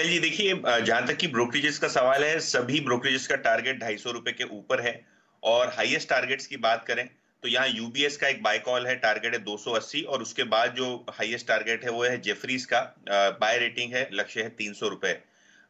जी देखिए, जहाँ तक कि ब्रोकरेजेस का सवाल है, सभी ब्रोकरेजेस का टारगेट ₹250 के ऊपर है। और हाईएस्ट टारगेट्स की बात करें तो यहाँ यूबीएस का एक बाय कॉल है, टारगेट है 280, और उसके बाद जो हाईएस्ट टारगेट है वो है जेफरीज का, बाय रेटिंग है, लक्ष्य है ₹300।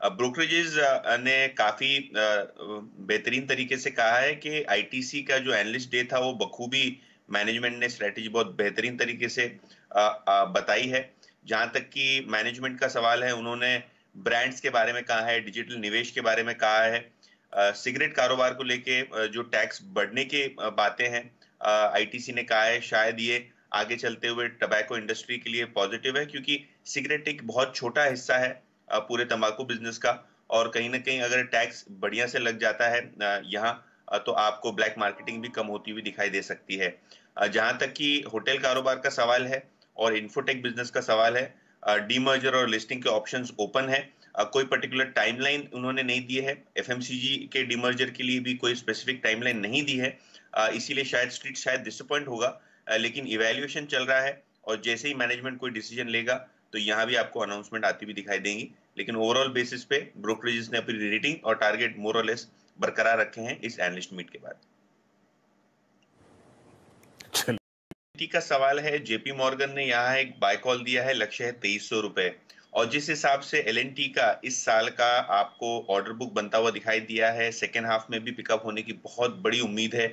ब्रोकरेजेस ने काफी बेहतरीन तरीके से कहा है कि आईटीसी का जो एनालिस्ट डे था वो बखूबी मैनेजमेंट ने स्ट्रेटेजी बहुत बेहतरीन तरीके से बताई है। जहां तक कि मैनेजमेंट का सवाल है, उन्होंने ब्रांड्स के बारे में कहा है, डिजिटल निवेश के बारे में कहा है, सिगरेट कारोबार को लेके जो टैक्स बढ़ने की बातें हैं, आईटीसी ने कहा है शायद ये आगे चलते हुए टबैको इंडस्ट्री के लिए पॉजिटिव है, क्योंकि सिगरेट एक बहुत छोटा हिस्सा है पूरे तंबाकू बिजनेस का। और कहीं ना कहीं अगर टैक्स बढ़िया से लग जाता है यहाँ, तो आपको ब्लैक मार्केटिंग भी कम होती हुई दिखाई दे सकती है। जहां तक कि होटल कारोबार का सवाल है और इन्फोटेक बिजनेस का सवाल है, डीमर्जर और लिस्टिंग के ऑप्शंस ओपन है। कोई पर्टिकुलर टाइमलाइन उन्होंने नहीं दी है, एफएमसीजी के डीमर्जर के लिए भी कोई स्पेसिफिक टाइमलाइन नहीं दी है। इसीलिए शायद स्ट्रीट शायद डिसअपॉइंट होगा, लेकिन इवैल्यूएशन चल रहा है और जैसे ही मैनेजमेंट कोई डिसीजन लेगा तो यहाँ भी आपको अनाउंसमेंट आती हुई दिखाई देंगी। लेकिन ओवरऑल बेसिस पे ब्रोकरेजेस ने अपनी रेटिंग और टारगेट मोर और लेस बरकरार रखे हैं इस एनालिस्ट मीट के बाद। का सवाल है, जेपी मॉर्गन ने यहाँ एक बाय कॉल दिया है, लक्ष्य है ₹2300। और जिस हिसाब से एलएनटी का इस साल का आपको ऑर्डर बुक बनता हुआ दिखाई दिया है, सेकेंड हाफ में भी पिकअप होने की बहुत बड़ी उम्मीद है।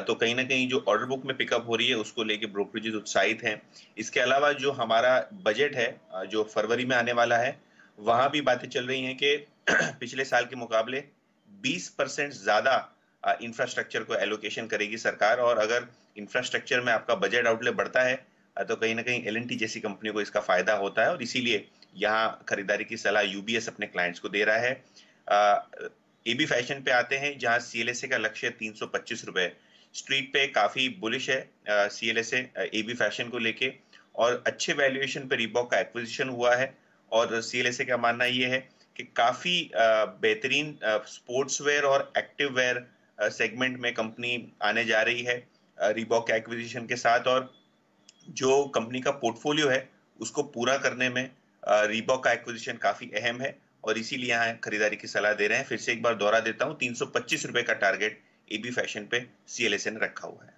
तो कहीं ना कहीं जो ऑर्डर बुक में पिकअप हो रही है उसको लेके ब्रोकरेजेस उत्साहित हैं। इसके अलावा जो हमारा बजट है जो फरवरी में आने वाला है, वहां भी बातें चल रही हैं कि पिछले साल के मुकाबले 20% ज्यादा इंफ्रास्ट्रक्चर को एलोकेशन करेगी सरकार। और अगर इंफ्रास्ट्रक्चर में आपका बजट आउटले बढ़ता है तो कहीं ना कहीं एलएनटी जैसी कंपनियों को इसका फायदा होता है, और इसीलिए यहाँ खरीदारी की सलाह यूबीएस अपने क्लाइंट्स को दे रहा है। एबी फैशन पे आते हैं, जहां सीएलएसए का लक्ष्य ₹325। स्ट्रीट पे काफी बुलिश है सीएलएसए एबी फैशन को लेके, और अच्छे वैल्यूएशन पे रीबॉक का एक्विजिशन हुआ है। और सीएलएसए का मानना ये है कि काफी बेहतरीन स्पोर्ट्सवेयर और एक्टिव वेयर सेगमेंट में कंपनी आने जा रही है रीबॉक के एक्विजिशन के साथ। और जो कंपनी का पोर्टफोलियो है उसको पूरा करने में रीबॉक का एक्विजिशन काफी अहम है, और इसीलिए यहाँ खरीदारी की सलाह दे रहे हैं। फिर से एक बार दोहरा देता हूँ, ₹325 का टारगेट एबी फैशन पे सीएलएसए ने रखा हुआ है।